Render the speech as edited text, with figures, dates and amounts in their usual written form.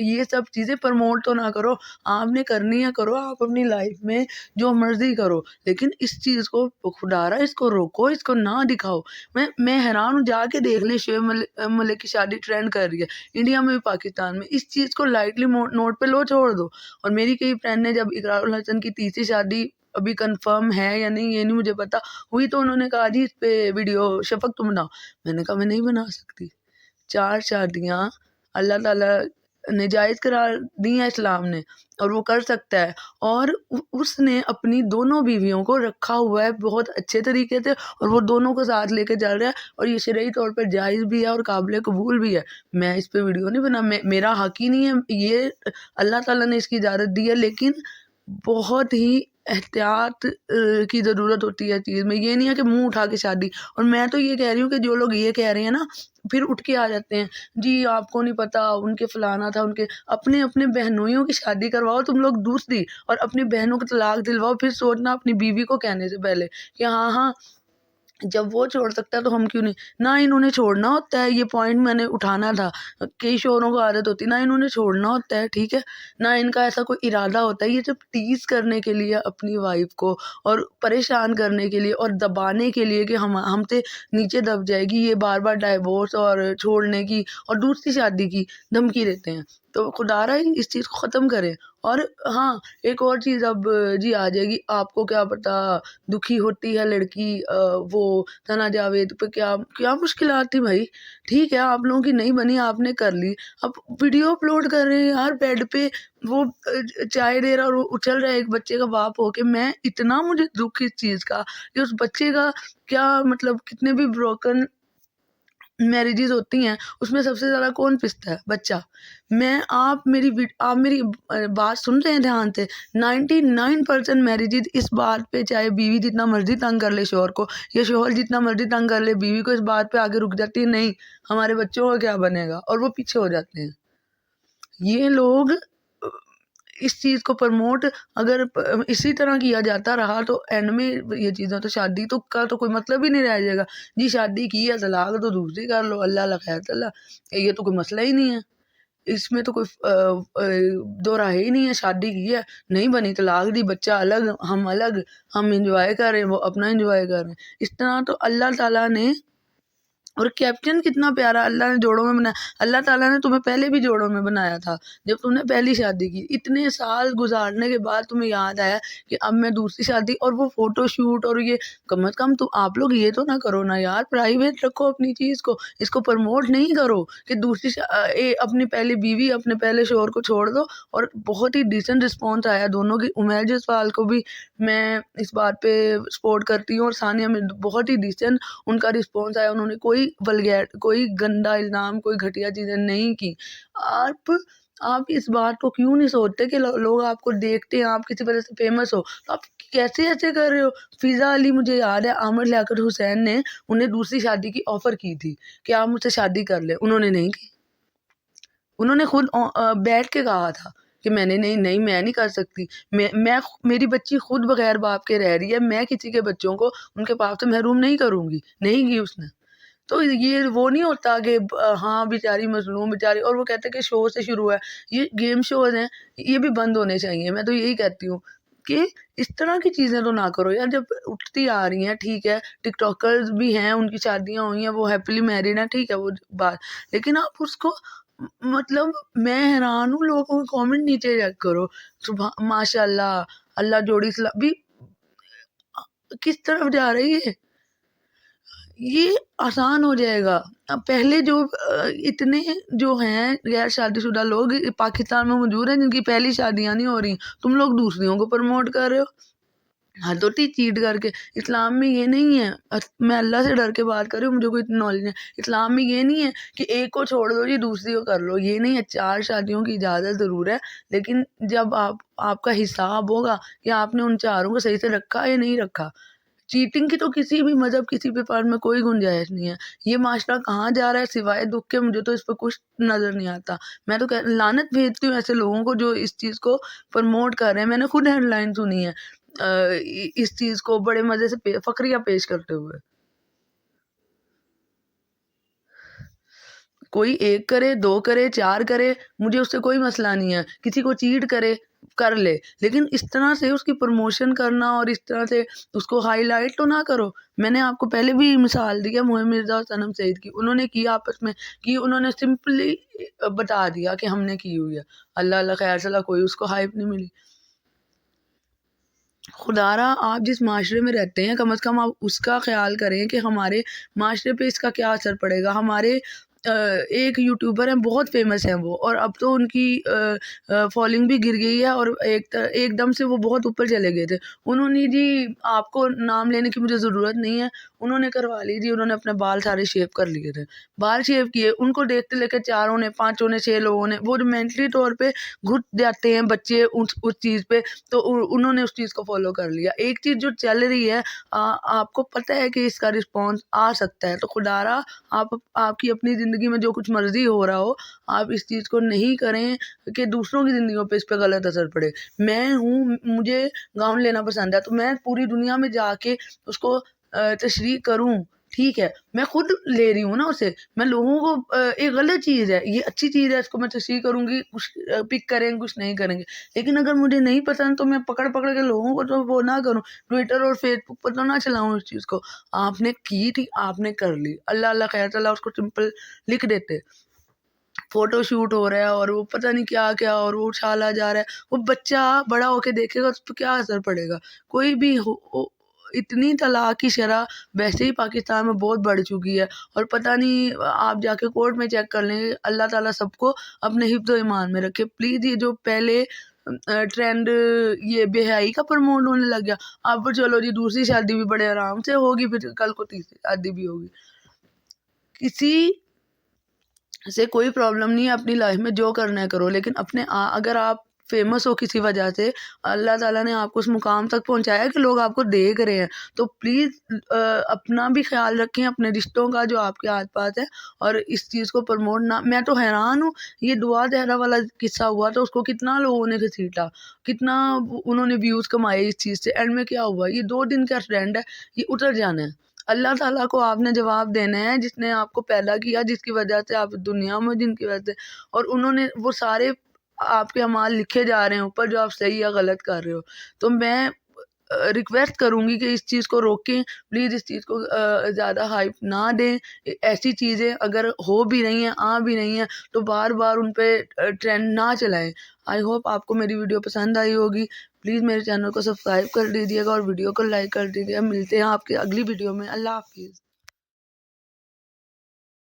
یہ سب چیزیں پروموٹ تو نہ کرو. آپ نے کرنی ہے کرو, آپ اپنی لائف میں جو مرضی کرو, لیکن اس چیز کو خدا رہا اس کو روکو, اس کو نہ دکھاؤ. میں حیران ہوں, جا کے دیکھ لیں شعیب ملک کی شادی ٹرینڈ کر رہی ہے انڈیا میں بھی پاکستان میں. اس چیز کو لائٹلی نوٹ پہ لو, چھوڑ دو. اور میری کئی فرینڈ نے جب اقرار الحسن کی تیسری شادی ابھی کنفرم ہے یا نہیں یہ نہیں مجھے پتا ہوئی, تو انہوں نے کہا جی اس پہ ویڈیو شفق تم بناؤ. میں نے کہا میں نہیں بنا سکتی. 4 شادیاں اللہ تعالیٰ نے جائز قرار دی ہیں اسلام نے, اور وہ کر سکتا ہے. اور اس نے اپنی دونوں بیویوں کو رکھا ہوا ہے بہت اچھے طریقے سے, اور وہ دونوں کو ساتھ لے کے چل رہا ہے, اور یہ شرعی طور پر جائز بھی ہے اور قابل قبول بھی ہے. میں اس پہ ویڈیو نہیں بنا, میرا حق ہی نہیں ہے, یہ اللہ تعالیٰ نے اس کی اجازت دی ہے, لیکن بہت ہی احتیاط کی ضرورت ہوتی ہے چیز میں. یہ نہیں ہے کہ منہ اٹھا کے شادی. اور میں تو یہ کہہ رہی ہوں کہ جو لوگ یہ کہہ رہے ہیں نا, پھر اٹھ کے آ جاتے ہیں جی آپ کو نہیں پتا ان کے فلانا تھا, ان کے اپنے بہنوئیوں کی شادی کرواؤ تم لوگ دوسری, اور اپنی بہنوں کو طلاق دلواؤ. پھر سوچنا اپنی بیوی کو کہنے سے پہلے کہ ہاں جب وہ چھوڑ سکتا ہے تو ہم کیوں نہیں. نہ انہوں نے چھوڑنا ہوتا ہے, یہ پوائنٹ میں نے اٹھانا تھا. کئی شوہروں کو عادت ہوتی ہے, نہ انہوں نے چھوڑنا ہوتا ہے, ٹھیک ہے, نہ ان کا ایسا کوئی ارادہ ہوتا ہے. یہ صرف ٹیز کرنے کے لیے اپنی وائف کو, اور پریشان کرنے کے لیے, اور دبانے کے لیے کہ ہم سے نیچے دب جائے گی, یہ بار بار ڈائیورس اور چھوڑنے کی اور دوسری شادی کی دھمکی دیتے ہیں. تو خدا رہا اس چیز کو ختم کریں. اور ہاں ایک اور چیز اب جی آ جائے گی, آپ کو کیا پتا دکھی ہوتی ہے لڑکی, وہ ثنا جاوید پہ کیا مشکلات تھی بھائی. ٹھیک ہے آپ لوگوں کی نہیں بنی, آپ نے کر لی, اب ویڈیو اپلوڈ کر رہے ہیں یار بیڈ پہ, وہ چائے دے رہا اور وہ اچھل رہا ہے ایک بچے کا باپ ہو کے. میں اتنا مجھے دکھ اس چیز کا کہ اس بچے کا کیا مطلب, کتنے بھی بروکن میریجز ہوتی ہیں اس میں سب سے زیادہ کون پستا ہے, بچہ. آپ میری بات سن رہے ہیں دھیان سے, 99% میریجز اس بات پہ, چاہے بیوی جتنا مرضی تنگ کر لے شوہر کو, یا شوہر جتنا مرضی تنگ کر لے بیوی کو, اس بات پہ آگے رک جاتی ہے نہیں ہمارے بچوں کا کیا بنے گا, اور وہ پیچھے ہو جاتے ہیں. یہ لوگ اس چیز کو پروموٹ اگر اسی طرح کیا جاتا رہا تو اینڈ میں یہ چیزیں تو شادی تو کا تو کوئی مطلب ہی نہیں رہ جائے گا. جی شادی کی ہے طلاق تو دوسری کر لو, اللہ خیر اللہ, یہ تو کوئی مسئلہ ہی نہیں ہے. اس میں تو کوئی دو راہ ہی نہیں ہے. شادی کی ہے نہیں بنی طلاق دی, بچہ الگ ہم الگ, ہم انجوائے کر رہے ہیں وہ اپنا انجوائے کر رہے ہیں. اس طرح تو اللہ تعالیٰ نے, اور کیپٹن کتنا پیارا, اللہ نے جوڑوں میں بنایا. اللہ تعالیٰ نے تمہیں پہلے بھی جوڑوں میں بنایا تھا جب تم نے پہلی شادی کی. اتنے سال گزارنے کے بعد تمہیں یاد آیا کہ اب میں دوسری شادی, اور وہ فوٹو شوٹ, اور یہ کم از کم تو آپ لوگ یہ تو نہ کرو نا یار, پرائیویٹ رکھو اپنی چیز کو, اس کو پروموٹ نہیں کرو کہ دوسری اپنی پہلی بیوی اپنے پہلے شوہر کو چھوڑ دو. اور بہت ہی ڈیسنٹ رسپانس آیا دونوں کی. عمیر جسوال کو بھی میں اس بات پہ سپورٹ کرتی ہوں, اور ثانیہ میں بہت ہی ڈیسنٹ ان کا رسپانس آیا. انہوں نے کوئی گندا الزام, کوئی گھٹیا چیزیں نہیں کی. آپ اس بات کو کیوں نہیں سوچتے کہ لوگ آپ کو دیکھتے ہیں, آپ کسی وجہ سے فیمس ہو, تو آپ کیسے ایسے کر رہے ہو. فضا علی, مجھے یاد ہے عامر لیاقت حسین نے انہیں دوسری شادی کی آفر کی تھی کہ آپ مجھ سے شادی کر لیں, انہوں نے نہیں کی. انہوں نے خود بیٹھ کے کہا تھا کہ میں نے نہیں میں نہیں کر سکتی, میری بچی خود بغیر باپ کے رہ رہی ہے, میں کسی کے بچوں کو ان کے باپ سے محروم نہیں کروں گی. نہیں کی اس نے. تو یہ وہ نہیں ہوتا کہ ہاں بیچاری مظلوم بیچاری, اور وہ کہتے ہیں کہ شو سے شروع ہے. یہ گیم شوز ہیں, یہ بھی بند ہونے چاہیے. میں تو یہی کہتی ہوں کہ اس طرح کی چیزیں تو نہ کرو یار. جب اٹھتی آ رہی ہیں ٹھیک ہے, ٹک ٹاکرز بھی ہیں, ان کی شادیاں ہوئی ہیں, وہ ہیپیلی میریڈ ہیں, ٹھیک ہے وہ بات, لیکن آپ اس کو مطلب, میں حیران ہوں لوگوں کے کامنٹ نیچے چیک کرو, ماشاء اللہ اللہ جوڑی سلا بھی کس طرف جا رہی ہے. یہ آسان ہو جائے گا. پہلے جو اتنے جو ہیں غیر شادی شدہ لوگ پاکستان میں موجود ہیں جن کی پہلی شادیاں نہیں ہو رہی, تم لوگ دوسریوں کو پروموٹ کر رہے ہو حد ہوتی چیٹ کر کے. اسلام میں یہ نہیں ہے, میں اللہ سے ڈر کے بات کر رہی ہوں, مجھے کوئی اتنی نالج نہیں. اسلام میں یہ نہیں ہے کہ ایک کو چھوڑ دو جی دوسری کو کر لو, یہ نہیں ہے. 4 شادیوں کی اجازت ضرور ہے, لیکن جب آپ کا حساب ہوگا کہ آپ نے ان 4 کو صحیح سے رکھا یا نہیں رکھا. چیٹنگ کی تو کسی بھی مذہب کسی بھی فرد میں کوئی گنجائش نہیں ہے. یہ معاشرہ کہاں جا رہا ہے سوائے دکھ کے, مجھے تو اس پہ کچھ نظر نہیں آتا. میں تو لعنت بھیجتی ہوں ایسے لوگوں کو جو اس چیز کو پروموٹ کر رہے ہیں. میں نے خود ہیڈ لائن سنی ہے اس چیز کو بڑے مزے سے فقریہ پیش کرتے ہوئے. کوئی 1 کرے 2 کرے 4 کرے مجھے اس سے کوئی مسئلہ نہیں ہے، کسی کو چیٹ کرے کر لے، لیکن اس طرح سے اس کی پروموشن کرنا اور اس طرح سے اس کو ہائی لائٹ تو نہ کرو۔ میں نے آپ کو پہلے بھی مثال دی ہے مہم مرزا اور صنم سعید کی، انہوں نے کی آپس میں کی، انہوں نے سمپلی بتا دیا کہ ہم نے کی ہوئی ہے، اللہ اللہ خیر صلاح، کوئی اس کو ہائپ نہیں ملی۔ خدا را آپ جس معاشرے میں رہتے ہیں کم از کم آپ اس کا خیال کریں کہ ہمارے معاشرے پہ اس کا کیا اثر پڑے گا۔ ہمارے ایک یوٹیوبر ہیں، بہت فیمس ہیں وہ، اور اب تو ان کی فالوئنگ بھی گر گئی ہے اور ایک دم سے وہ بہت اوپر چلے گئے تھے۔ انہوں نے جی، آپ کو نام لینے کی مجھے ضرورت نہیں ہے، انہوں نے کروا لی جی، انہوں نے اپنے بال سارے شیو کر لیے تھے، بال شیو کیے، ان کو دیکھتے لے کے 4 نے 5 نے 6 لوگوں نے وہ جو مینٹلی طور پہ گھٹ جاتے ہیں بچے اس چیز پہ، تو انہوں نے اس چیز کو فالو کر لیا۔ ایک چیز جو چل رہی ہے آپ کو پتہ ہے کہ اس کا رسپانس آ سکتا ہے، تو خدا را آپ کی اپنی زندگی میں جو کچھ مرضی ہو رہا ہو، آپ اس چیز کو نہیں کریں کہ دوسروں کی زندگیوں پہ اس پہ غلط اثر پڑے۔ میں ہوں، مجھے گاؤن لینا پسند ہے تو میں پوری دنیا میں جا کے اس کو تشریح کروں، ٹھیک ہے، میں خود لے رہی ہوں نا اسے، میں لوگوں کو ایک غلط چیز ہے، یہ اچھی چیز ہے، اس کو میں تشریح کروں گی، کچھ پک کریں گے کچھ نہیں کریں گے، لیکن اگر مجھے نہیں پسند تو میں پکڑ کے لوگوں کو تو وہ نہ کروں، ٹویٹر اور فیس بک پر تو نہ چلاؤں اس چیز کو۔ آپ نے کی تھی، آپ نے کر لی، اللہ اللہ خیر صلاح، اس کو سمپل لکھ دیتے۔ فوٹو شوٹ ہو رہا ہے اور وہ پتہ نہیں کیا کیا اور وہ اچھالا جا رہا ہے، وہ بچہ بڑا ہو کے دیکھے گا اس پہ کیا اثر پڑے گا؟ کوئی بھی اتنی طلاق کی شرح ویسے ہی پاکستان میں بہت بڑھ چکی ہے، اور پتہ نہیں آپ جا کے کورٹ میں چیک کر لیں، اللہ تعالیٰ سب کو اپنے حفظ و ایمان میں رکھے پلیز۔ یہ جو پہلے ٹرینڈ یہ بے حیائی کا پروموٹ ہونے لگ گیا، اب چلو جی دوسری شادی بھی بڑے آرام سے ہوگی، پھر کل کو تیسری شادی بھی ہوگی، کسی سے کوئی پرابلم نہیں ہے، اپنی لائف میں جو کرنا ہے کرو، لیکن اگر آپ فیمس ہو کسی وجہ سے، اللہ تعالیٰ نے آپ کو اس مقام تک پہنچایا کہ لوگ آپ کو دیکھ رہے ہیں، تو پلیز اپنا بھی خیال رکھیں، اپنے رشتوں کا جو آپ کے آس پاس ہے، اور اس چیز کو پروموٹ نہ۔ میں تو حیران ہوں، یہ دعا دہرا والا قصہ ہوا تو اس کو کتنا لوگوں نے گھسیٹا، کتنا انہوں نے ویوز کمائے اس چیز سے، اینڈ میں کیا ہوا؟ یہ 2 دن کا ٹرینڈ ہے، یہ اتر جانا ہے۔ اللہ تعالیٰ کو آپ نے جواب دینا ہے، جس نے آپ کو پیدا کیا، جس کی وجہ سے آپ دنیا میں، جن کی وجہ سے، اور انہوں نے وہ سارے آپ کے اعمال لکھے جا رہے ہیں اوپر، جو آپ صحیح یا غلط کر رہے ہو۔ تو میں ریکویسٹ کروں گی کہ اس چیز کو روکیں پلیز، اس چیز کو زیادہ ہائپ نہ دیں۔ ایسی چیزیں اگر ہو بھی رہی ہیں، آ بھی رہی ہیں، تو بار بار ان پہ ٹرینڈ نہ چلائیں۔ آئی ہوپ آپ کو میری ویڈیو پسند آئی ہوگی، پلیز میرے چینل کو سبسکرائب کر دیجیے گا اور ویڈیو کو لائک کر دیجیے گا۔ ملتے ہیں آپ کے اگلی ویڈیو میں، اللہ حافظ۔